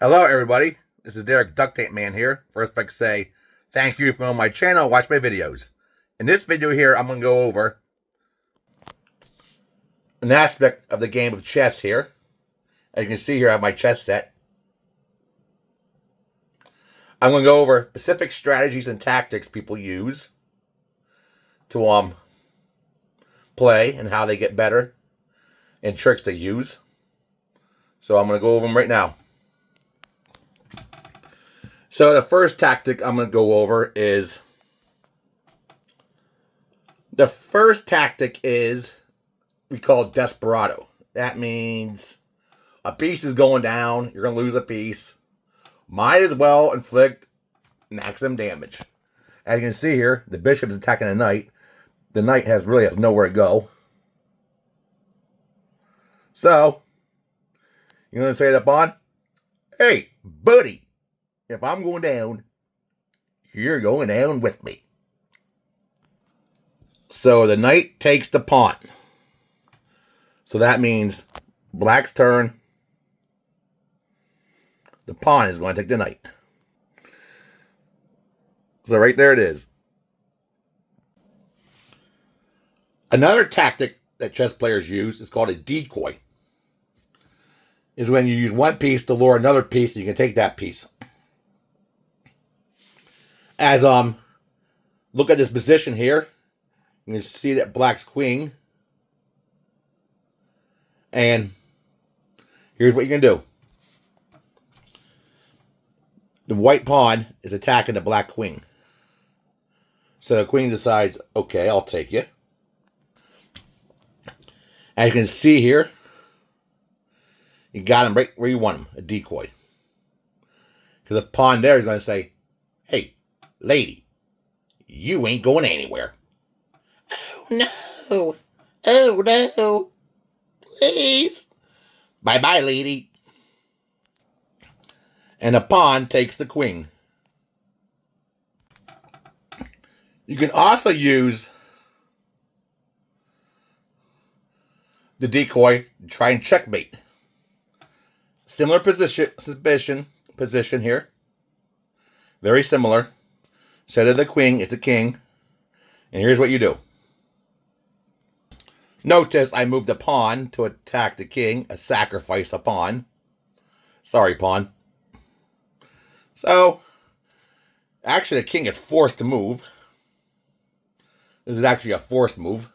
Hello, everybody. This is Derek Duct Tape Man here. First, I'd like to say thank you for on my channel. Watch my videos. In this video here, I'm going to go over an aspect of the game of chess here. As you can see here, I have my chess set. I'm going to go over specific strategies and tactics people use to play and how they get better and tricks they use. So I'm going to go over them right now. So the first tactic I'm going to go over is we call desperado. That means a piece is going down. You're going to lose a piece. Might as well inflict maximum damage. As you can see here, the bishop is attacking the knight. The knight really has nowhere to go. So, you're going to say to the pawn, hey, buddy, if I'm going down, you're going down with me. So the knight takes the pawn. So that means black's turn. The pawn is going to take the knight. So right there it is. Another tactic that chess players use is called a decoy. Is when you use one piece to lure another piece and you can take that piece. As look at this position here. You can see that black's queen. And here's what you can do. The white pawn is attacking the black queen. So the queen decides, okay, I'll take you. As you can see here, you got him right where you want him, a decoy. Because the pawn there is going to say, hey, lady, you ain't going anywhere. Oh, no. Oh, no. Please. Bye-bye, lady. And the pawn takes the queen. You can also use the decoy to try and checkmate. Similar position here. Very similar. Instead of the queen, it's a king. And here's what you do. Notice I moved the pawn to attack the king, a sacrifice a pawn. Sorry, pawn. So, actually the king is forced to move. This is actually a forced move.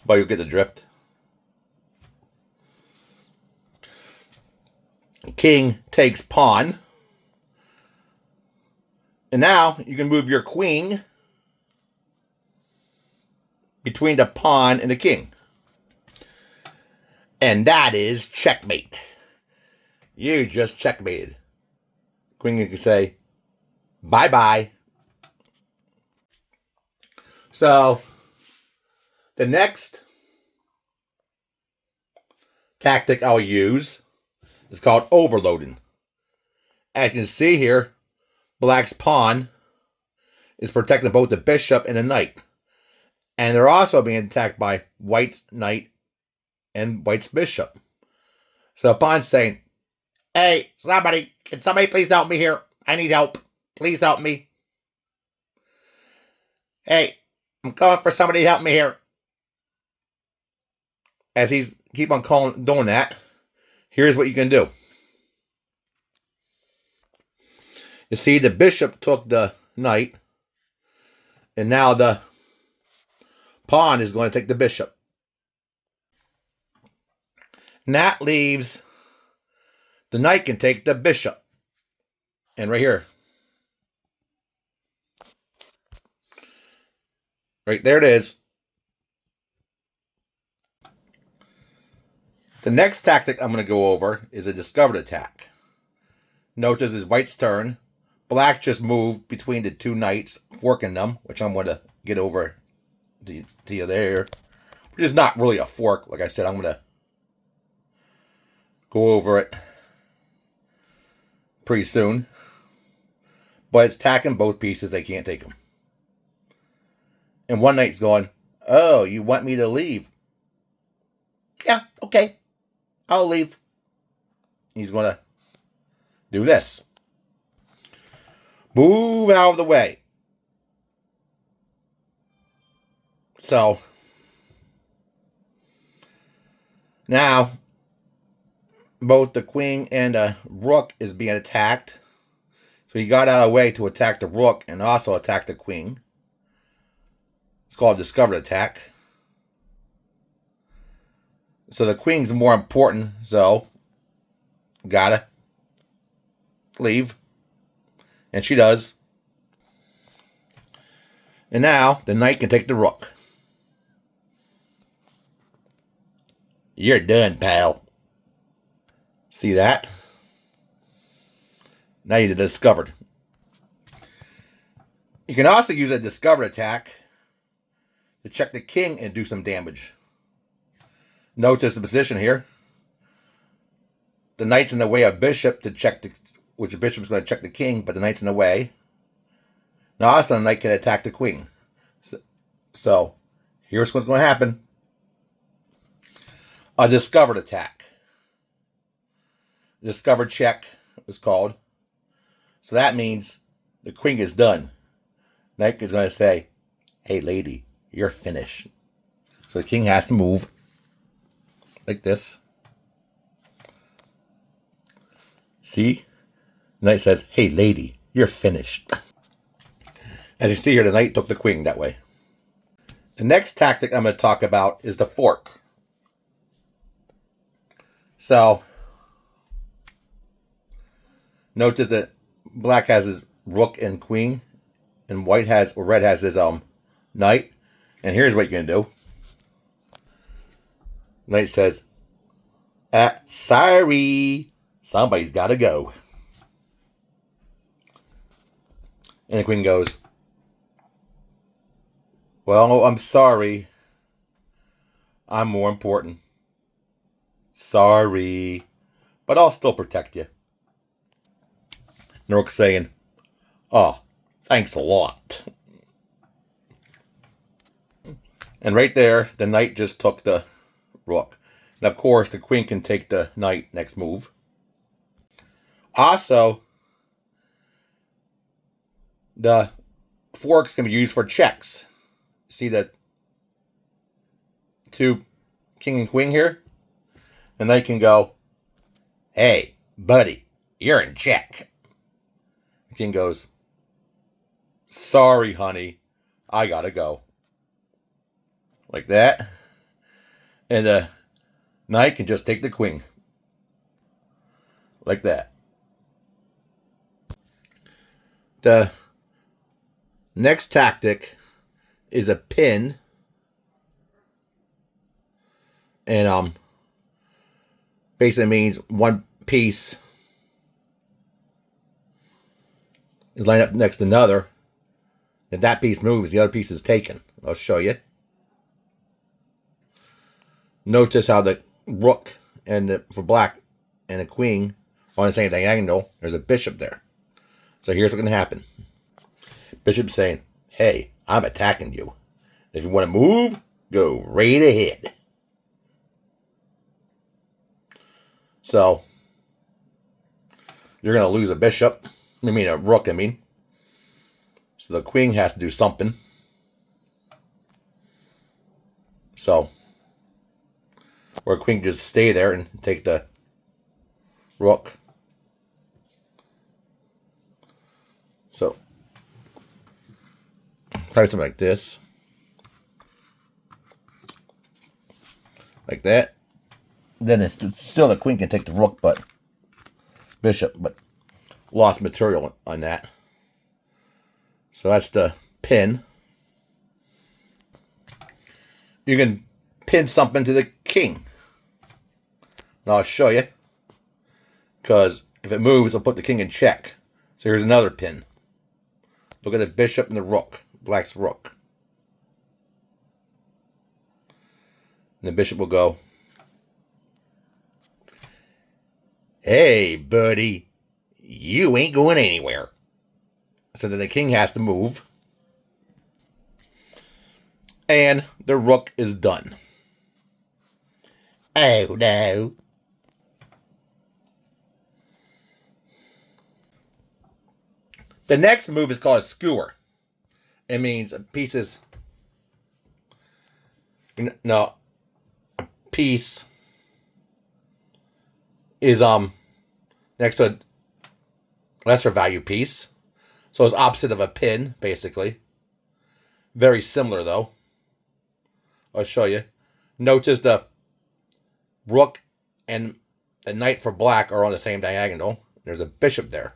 But you'll get the drift. King takes pawn. And now you can move your queen between the pawn and the king. And that is checkmate. You just checkmated. Queen can say, bye-bye. So, the next tactic I'll use is called overloading. As you can see here, black's pawn is protecting both the bishop and the knight. And they're also being attacked by white's knight and white's bishop. So the pawn's saying, hey, can somebody please help me here? I need help. Please help me. Hey, I'm calling for somebody to help me here. As he's keep on doing that, here's what you can do. You see, the bishop took the knight, and now the pawn is going to take the bishop. And that leaves the knight can take the bishop. And right here. Right there it is. The next tactic I'm going to go over is a discovered attack. Notice it's white's turn. Black just moved between the two knights, forking them, which I'm going to get over to you there. Which is not really a fork. Like I said, I'm going to go over it pretty soon. But it's attacking both pieces. They can't take them. And one knight's going, oh, you want me to leave? Yeah, okay. I'll leave. He's going to do this. Move out of the way. So, now, both the queen and the rook is being attacked. So he got out of the way to attack the rook and also attack the queen. It's called discovered attack. So the queen's more important, so gotta leave. And she does. And now the knight can take the rook. You're done, pal. See that? Now you discovered. You can also use a discovered attack to check the king and do some damage. Notice the position here. The knight's in the way of bishop to check the, which the bishop's going to check the king, but the knight's in the way. Now also the knight can attack the queen. So here's what's going to happen. A discovered attack. Discovered check is called. So that means the queen is done. Knight is going to say, hey lady, you're finished. So the king has to move like this. See? The knight says, hey lady, you're finished. As you see here, the knight took the queen that way. The next tactic I'm going to talk about is the fork. So, notice that black has his rook and queen, and white has, or red has his knight. And here's what you're going to do. Knight says, sorry, somebody's got to go. And the queen goes, well, I'm sorry. I'm more important. Sorry. But I'll still protect you. And the rook's saying, oh, thanks a lot. And right there, the knight just took the rook. And of course, the queen can take the knight next move. Also, the forks can be used for checks. See the two king and queen here? The knight can go, hey, buddy, you're in check. The king goes, sorry, honey, I gotta go. Like that. And the knight can just take the queen. Like that. The next tactic is a pin. And basically means one piece is lined up next to another. If that piece moves, the other piece is taken. I'll show you. Notice how the rook and for black and the queen are on the same diagonal. There's a bishop there. So here's what's going to happen. Bishop's saying, hey, I'm attacking you. If you want to move, go right ahead. So, you're going to lose a bishop. I mean, a rook, I mean. So the queen has to do something. So, or queen can just stay there and take the rook. So, try something like this. Like that. Then it's still the queen can take the rook, but bishop, but lost material on that. So that's the pin. You can pin something to the king. And I'll show you. Because if it moves, it'll put the king in check. So here's another pin. Look at the bishop and the rook. Black's rook. And the bishop will go, hey, buddy, you ain't going anywhere. So then the king has to move. And the rook is done. Oh, no. The next move is called a skewer. It means pieces. No, a piece is next to a lesser value piece. So it's opposite of a pin, basically. Very similar though. I'll show you. Notice the rook and the knight for black are on the same diagonal. There's a bishop there.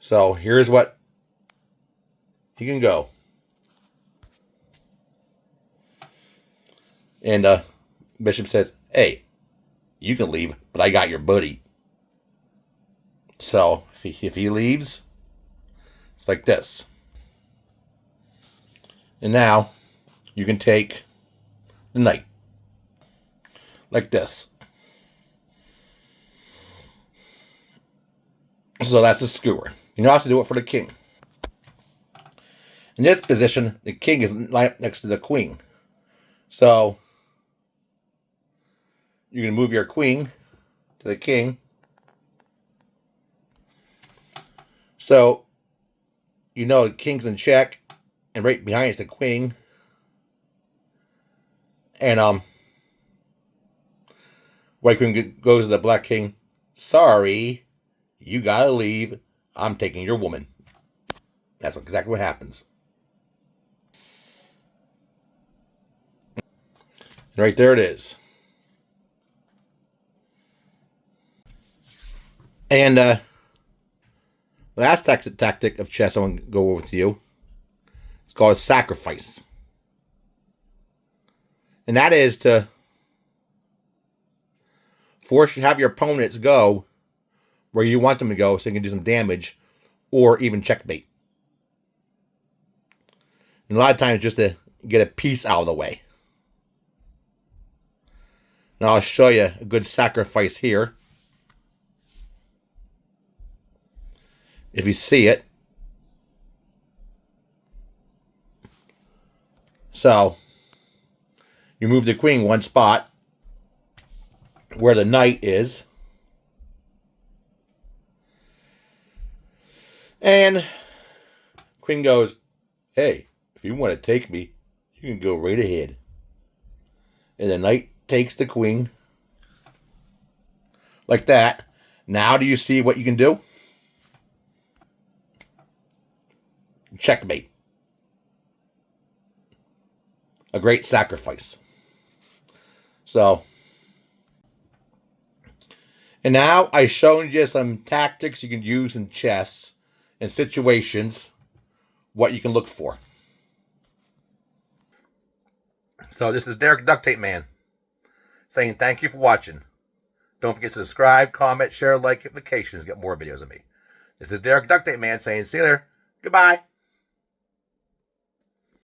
So here's what you can go. And bishop says, hey, you can leave, but I got your buddy. So if he leaves, it's like this. And now you can take the knight. Like this. So that's a skewer. You know how to do it for the king. In this position, the king is next to the queen. So you can move your queen to the king. So you know the king's in check, and right behind is the queen. And white queen goes to the black king. Sorry, you gotta leave. I'm taking your woman. That's exactly what happens. And right there it is. And last tactic of chess I want to go over with you. It's called sacrifice. And that is to have your opponents go where you want them to go so you can do some damage or even checkmate. And a lot of times just to get a piece out of the way. Now I'll show you a good sacrifice here. If you see it. So you move the queen one spot where the knight is. And queen goes, hey, if you want to take me, you can go right ahead. And the knight takes the queen. Like that. Now do you see what you can do? Checkmate. A great sacrifice. So, and now I've shown you some tactics you can use in chess and situations, what you can look for. So this is Derek Duct Tape Man saying thank you for watching. Don't forget to subscribe, comment, share, like, notifications, get more videos of me. This is Derek Duct Tape Man saying see you later. Goodbye.